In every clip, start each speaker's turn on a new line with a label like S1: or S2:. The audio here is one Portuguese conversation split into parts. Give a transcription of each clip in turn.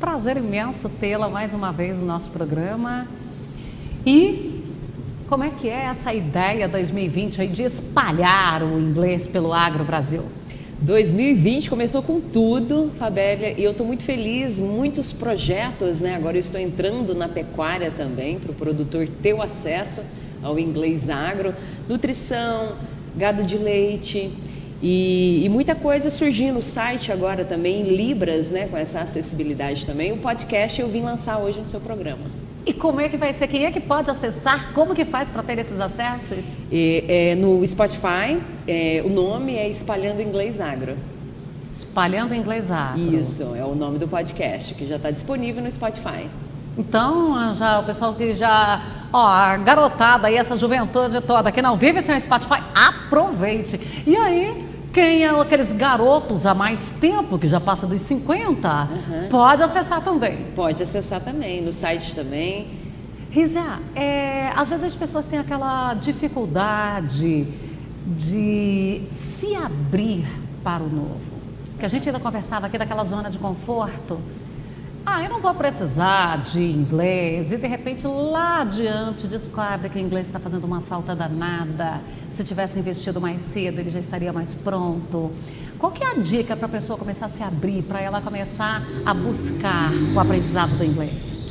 S1: prazer imenso tê-la mais uma vez no nosso programa. E como é que é essa ideia 2020 aí de espalhar o inglês pelo Agro Brasil?
S2: 2020 começou com tudo, Fabélia, e eu estou muito feliz, muitos projetos, né? Agora eu estou entrando na pecuária também, para o produtor ter o acesso ao inglês agro, nutrição, gado de leite e muita coisa surgindo. O site agora também em Libras, né? Com essa acessibilidade também. O podcast eu vim lançar hoje no seu programa.
S1: E como é que vai ser? Quem é que pode acessar? Como que faz para ter esses acessos?
S2: No Spotify, o nome é Espalhando Inglês Agro.
S1: Espalhando Inglês Agro.
S2: Isso, é o nome do podcast, que já está disponível no Spotify.
S1: Então, já o pessoal que já, a garotada aí, essa juventude toda que não vive sem o Spotify, aproveite. E aí, quem é aqueles garotos há mais tempo, que já passa dos 50, pode acessar também.
S2: Pode acessar também, no site também.
S1: Rízia, às vezes as pessoas têm aquela dificuldade de se abrir para o novo. Que a gente ainda conversava aqui daquela zona de conforto. Eu não vou precisar de inglês, e de repente lá adiante descobre que o inglês está fazendo uma falta danada. Se tivesse investido mais cedo, ele já estaria mais pronto. Qual que é a dica para a pessoa começar a se abrir, para ela começar a buscar o aprendizado do inglês?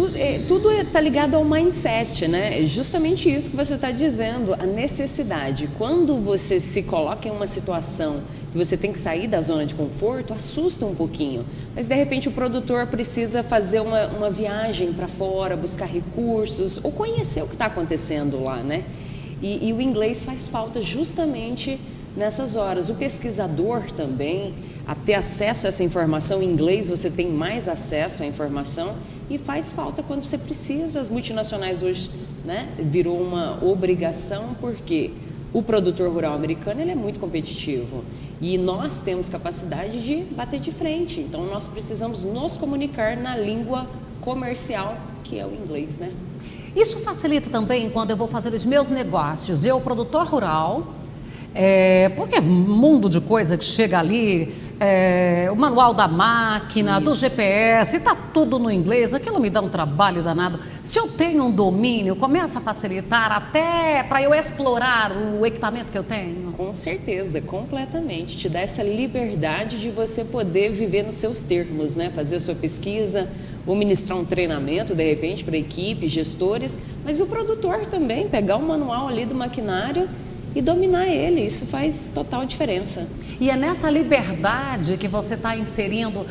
S2: Tudo está ligado ao mindset, né? É justamente isso que você está dizendo, a necessidade. Quando você se coloca em uma situação que você tem que sair da zona de conforto, assusta um pouquinho. Mas, de repente, o produtor precisa fazer uma viagem para fora, buscar recursos, ou conhecer o que está acontecendo lá, né? E o inglês faz falta justamente nessas horas. O pesquisador também, a ter acesso a essa informação em inglês, você tem mais acesso à informação, e faz falta quando você precisa. As multinacionais hoje, né, virou uma obrigação, porque o produtor rural americano ele é muito competitivo. E nós temos capacidade de bater de frente. Então, nós precisamos nos comunicar na língua comercial, que é o inglês, né?
S1: Isso facilita também quando eu vou fazer os meus negócios. Eu, produtor rural, porque é um mundo de coisa que chega ali, o manual da máquina, do GPS, está tudo no inglês. Aquilo me dá um trabalho danado. Se eu tenho um domínio, começa a facilitar até para eu explorar o equipamento que eu tenho.
S2: Com certeza, completamente. Te dá essa liberdade de você poder viver nos seus termos, né? Fazer a sua pesquisa, ou ministrar um treinamento, de repente, para equipe, gestores. Mas o produtor também, pegar o manual ali do maquinário e dominar ele. Isso faz total diferença.
S1: E é nessa liberdade que você está inserindo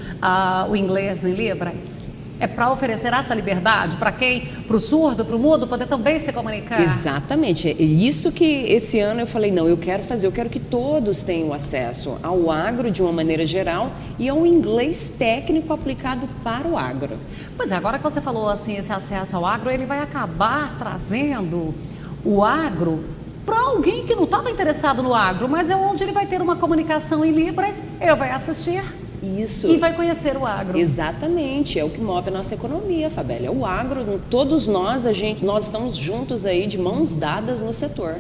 S1: o inglês em Libras? É para oferecer essa liberdade para quem? Para o surdo, para o mudo, poder também se comunicar?
S2: Exatamente. É isso que esse ano eu falei, não, eu quero fazer, eu quero que todos tenham acesso ao agro de uma maneira geral e ao inglês técnico aplicado para o agro.
S1: Pois é, agora que você falou assim, esse acesso ao agro, ele vai acabar trazendo o agro para alguém que não estava interessado no agro, mas é onde ele vai ter uma comunicação em Libras, ele vai assistir.
S2: Isso.
S1: E vai conhecer o agro.
S2: Exatamente, é o que move a nossa economia, Fabélia. O agro, todos nós, nós estamos juntos aí de mãos dadas no setor.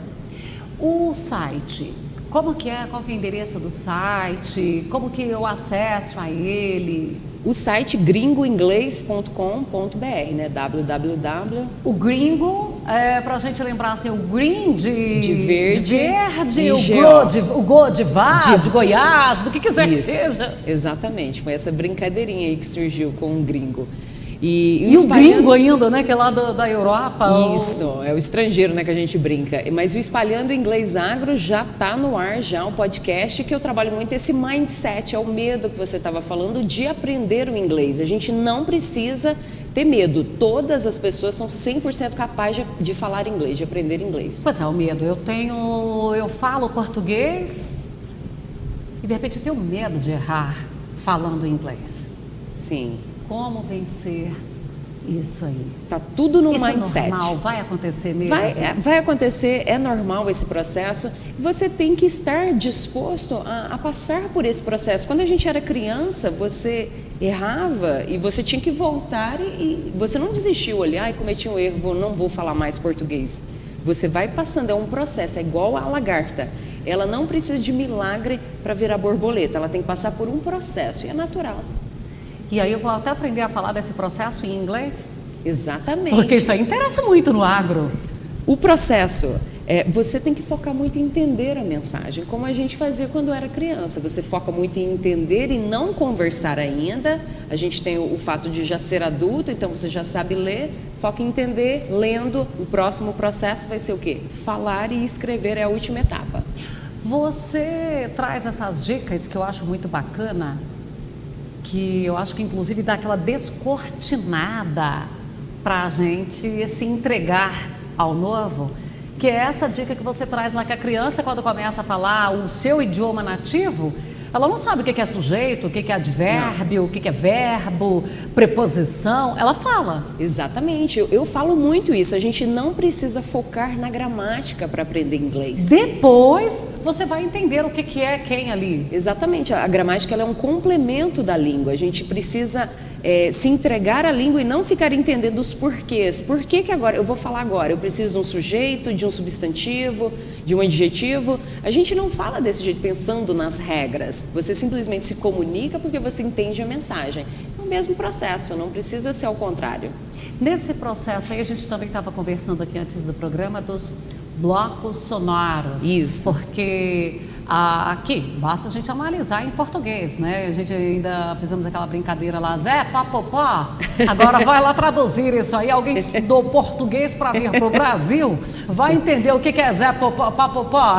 S1: O site, como que é? Qual que é o endereço do site? Como que eu acesso a ele?
S2: O site gringoinglês.com.br, né? www.
S1: O gringo, para a gente lembrar assim, o green de verde, o go de Goiás, do que quiser que seja.
S2: Exatamente, foi essa brincadeirinha aí que surgiu com o gringo.
S1: E o gringo ainda, né, que é lá da Europa.
S2: Isso, é o estrangeiro, né, que a gente brinca. Mas o Espalhando Inglês Agro já está no ar, já o podcast, que eu trabalho muito esse mindset, é o medo que você estava falando de aprender o inglês. A gente não precisa ter medo. Todas as pessoas são 100% capazes de falar inglês, de aprender inglês.
S1: Pois é, o medo. Eu falo português e de repente eu tenho medo de errar falando inglês.
S2: Sim.
S1: Como vencer isso aí?
S2: Tá tudo no mindset.
S1: É normal, vai acontecer mesmo?
S2: Vai acontecer, é normal esse processo. Você tem que estar disposto a passar por esse processo. Quando a gente era criança, você errava e você tinha que voltar e você não desistiu, olhar e cometi um erro, não vou falar mais português. Você vai passando, é um processo, é igual a lagarta. Ela não precisa de milagre para virar borboleta, ela tem que passar por um processo e é natural.
S1: E aí eu vou até aprender a falar desse processo em inglês?
S2: Exatamente.
S1: Porque isso aí interessa muito no agro.
S2: O processo, você tem que focar muito em entender a mensagem, como a gente fazia quando era criança. Você foca muito em entender e não conversar ainda. A gente tem o fato de já ser adulto, então você já sabe ler. Foca em entender, lendo. O próximo processo vai ser o quê? Falar e escrever é a última etapa.
S1: Você traz essas dicas que eu acho muito bacana, que eu acho que inclusive dá aquela descortinada para a gente se entregar ao novo, que é essa dica que você traz lá, que a criança, quando começa a falar o seu idioma nativo, ela não sabe o que é sujeito, o que é advérbio, o que é verbo, preposição, ela fala.
S2: Exatamente, eu falo muito isso, a gente não precisa focar na gramática para aprender inglês.
S1: Depois você vai entender o que é quem ali.
S2: Exatamente, a gramática ela é um complemento da língua, a gente precisa se entregar à língua e não ficar entendendo os porquês. Por que agora, eu vou falar agora, eu preciso de um sujeito, de um substantivo, de um adjetivo. A gente não fala desse jeito pensando nas regras, você simplesmente se comunica porque você entende a mensagem. É o mesmo processo, não precisa ser ao contrário.
S1: Nesse processo aí a gente também estava conversando aqui antes do programa dos blocos sonoros.
S2: Isso.
S1: Porque aqui, basta a gente analisar em português, né? A gente ainda fizemos aquela brincadeira lá, Zé, papopó, agora vai lá traduzir isso aí. Alguém que estudou português para vir para o Brasil vai entender o que é Zé, papopó.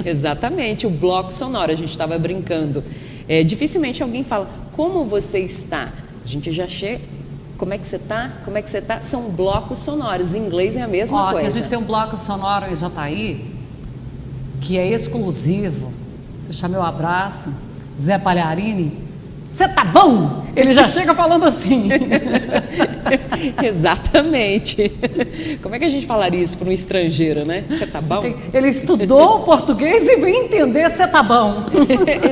S2: Exatamente, o bloco sonoro, a gente estava brincando. Dificilmente alguém fala, como você está? A gente já chega... Como é que você está? Como é que você está? São blocos sonoros. Em inglês é a mesma coisa.
S1: Que a gente tem um bloco sonoro em Jataí, que é exclusivo. Deixa meu abraço. Zé Palharini. Você tá bom? Ele já chega falando assim.
S2: Exatamente. Como é que a gente falaria isso para um estrangeiro, né? Você tá bom?
S1: Ele estudou português e vem entender você tá bom.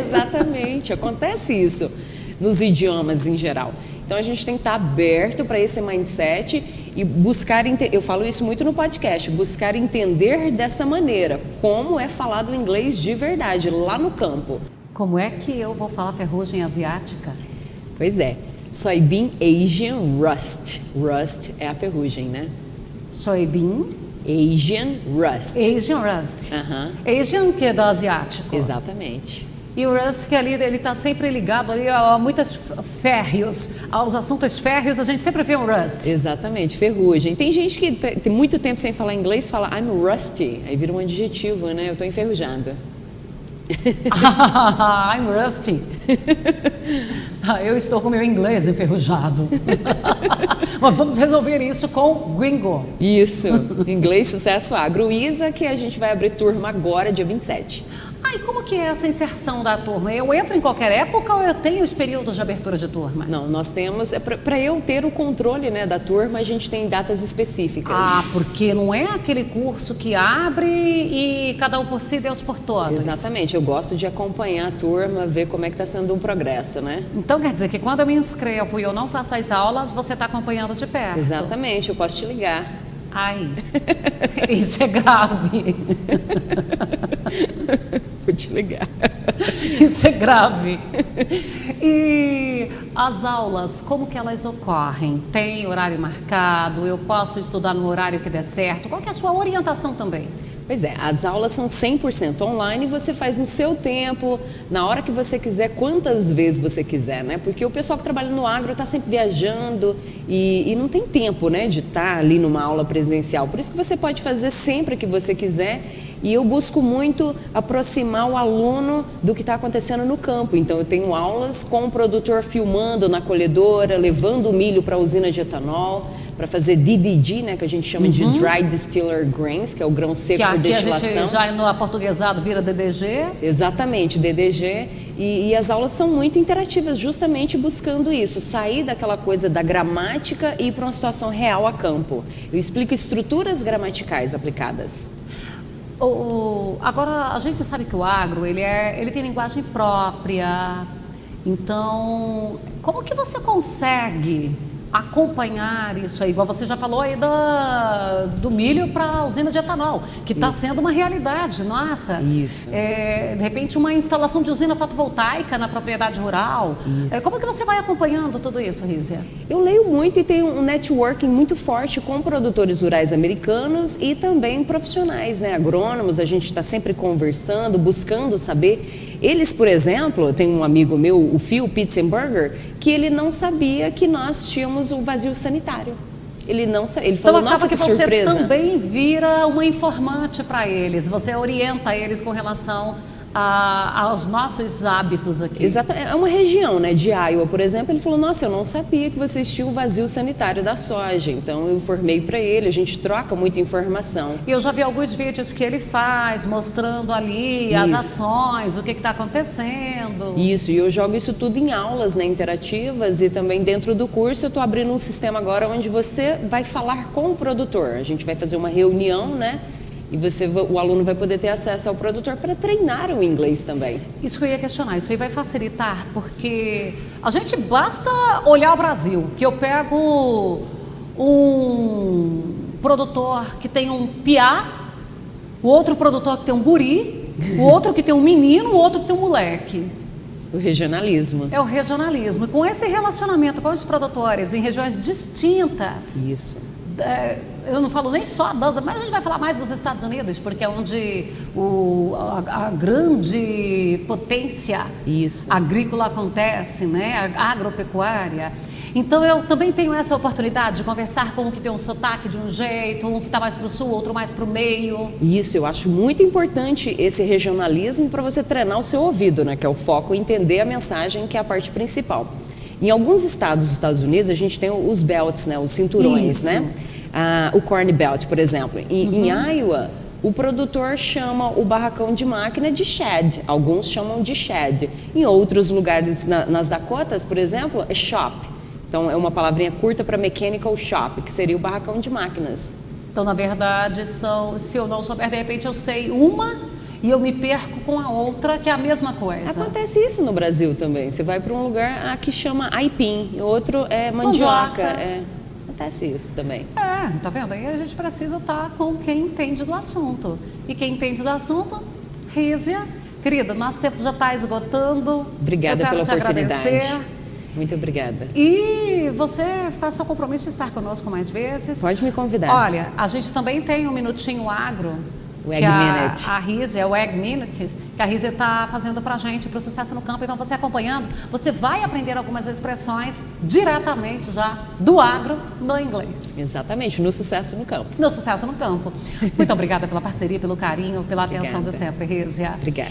S2: Exatamente. Acontece isso nos idiomas em geral. Então a gente tem que estar aberto para esse mindset e buscar, eu falo isso muito no podcast, buscar entender dessa maneira, como é falado o inglês de verdade, lá no campo.
S1: Como é que eu vou falar ferrugem asiática?
S2: Pois é, soybean Asian Rust. Rust é a ferrugem, né?
S1: Soybean
S2: Asian Rust.
S1: Asian Rust. Asian que é do asiático.
S2: Exatamente.
S1: E o Rust, que ali, ele está sempre ligado ali a muitos férreos, aos assuntos férreos, a gente sempre vê um Rust.
S2: Exatamente, ferrugem. Tem gente que tem muito tempo sem falar inglês, fala I'm rusty, aí vira um adjetivo, né? Eu estou enferrujada.
S1: I'm rusty. Eu estou com meu inglês enferrujado. Mas vamos resolver isso com Gringo.
S2: Isso, inglês sucesso agro. Isa, que a gente vai abrir turma agora, dia 27.
S1: E como que é essa inserção da turma? Eu entro em qualquer época ou eu tenho os períodos de abertura de turma?
S2: Não, nós temos, para eu ter o controle, né, da turma, a gente tem datas específicas.
S1: Porque não é aquele curso que abre e cada um por si, Deus por todos.
S2: Exatamente, eu gosto de acompanhar a turma, ver como é que está sendo um progresso, né?
S1: Então quer dizer que quando eu me inscrevo e eu não faço as aulas, você está acompanhando de perto?
S2: Exatamente, eu posso te ligar.
S1: Ai, isso é grave.
S2: Vou te ligar.
S1: Isso é grave. E as aulas, como que elas ocorrem? Tem horário marcado? Eu posso estudar no horário que der certo? Qual que é a sua orientação também?
S2: Pois é, as aulas são 100% online, você faz no seu tempo, na hora que você quiser, quantas vezes você quiser, né? Porque o pessoal que trabalha no agro está sempre viajando e não tem tempo, né, de estar ali numa aula presencial. Por isso que você pode fazer sempre que você quiser. E eu busco muito aproximar o aluno do que está acontecendo no campo. Então, eu tenho aulas com o produtor filmando na colhedora, levando o milho para a usina de etanol, para fazer DDG, né, que a gente chama de Dry Distiller Grains, que é o grão seco por destilação.
S1: Que a gente já no aportuguesado vira DDG.
S2: Exatamente, DDG. E as aulas são muito interativas, justamente buscando isso, sair daquela coisa da gramática e ir para uma situação real a campo. Eu explico estruturas gramaticais aplicadas.
S1: Agora, a gente sabe que o agro, ele tem linguagem própria. Então, como que você consegue acompanhar isso aí? Igual você já falou aí do milho para a usina de etanol, que está sendo uma realidade, nossa.
S2: Isso.
S1: De repente, uma instalação de usina fotovoltaica na propriedade rural. Como que você vai acompanhando tudo isso, Rízia?
S2: Eu leio muito e tenho um networking muito forte com produtores rurais americanos e também profissionais, né? Agrônomos, a gente está sempre conversando, buscando saber. Eles, por exemplo, tem um amigo meu, o Phil Pitzenberger, que ele não sabia que nós tínhamos o vazio sanitário. Ele não sabia, ele falou,
S1: então acaba
S2: nossa, que
S1: você
S2: surpresa.
S1: também vira uma informante para eles, você orienta eles com relação aos nossos hábitos aqui.
S2: Exato, é uma região, né, de Iowa, por exemplo, ele falou, nossa, eu não sabia que vocês tinham o vazio sanitário da soja, então eu informei para ele, a gente troca muita informação.
S1: E eu já vi alguns vídeos que ele faz, mostrando ali as ações, o que está acontecendo.
S2: Isso, e eu jogo isso tudo em aulas, né, interativas, e também dentro do curso eu estou abrindo um sistema agora onde você vai falar com o produtor, a gente vai fazer uma reunião, né, e o aluno vai poder ter acesso ao produtor para treinar o inglês também.
S1: Isso que eu ia questionar, isso aí vai facilitar, porque a gente basta olhar o Brasil, que eu pego um produtor que tem um piá, o outro produtor que tem um guri, o outro que tem um menino, o outro que tem um moleque.
S2: O regionalismo.
S1: É o regionalismo. E com esse relacionamento com os produtores em regiões distintas...
S2: Isso.
S1: Eu não falo nem só mas a gente vai falar mais dos Estados Unidos, porque é onde a grande potência agrícola acontece, né? A agropecuária. Então eu também tenho essa oportunidade de conversar com um que tem um sotaque de um jeito, um que está mais para o sul, outro mais para o meio.
S2: Isso, eu acho muito importante esse regionalismo para você treinar o seu ouvido, né? Que é o foco, entender a mensagem, que é a parte principal. Em alguns estados dos Estados Unidos, a gente tem os belts, né? Os cinturões,
S1: Isso.
S2: né? O Corn Belt, por exemplo. Em Iowa, o produtor chama o barracão de máquina de shed. Alguns chamam de shed. Em outros lugares, nas Dakotas, por exemplo, é shop. Então, é uma palavrinha curta para mechanical shop, que seria o barracão de máquinas.
S1: Então, na verdade, se eu não souber, de repente eu sei uma e eu me perco com a outra, que é a mesma coisa.
S2: Acontece isso no Brasil também. Você vai para um lugar que chama aipim, e outro é mandioca. Acontece isso também.
S1: Tá vendo? Aí a gente precisa estar com quem entende do assunto. E quem entende do assunto, Rízia. Querida, nosso tempo já está esgotando.
S2: Obrigada pela oportunidade.
S1: Agradecer.
S2: Muito obrigada.
S1: E você faça o compromisso de estar conosco mais vezes.
S2: Pode me convidar.
S1: Olha, a gente também tem um Minutinho Agro.
S2: O Ag Minute.
S1: A Rízia, o Ag Minute, que a Rízia está fazendo para a gente, para o Sucesso no Campo. Então, você acompanhando, você vai aprender algumas expressões diretamente já do agro no inglês.
S2: Exatamente, no Sucesso no Campo.
S1: No Sucesso no Campo. Muito obrigada pela parceria, pelo carinho, pela atenção de sempre, Rízia.
S2: Obrigada.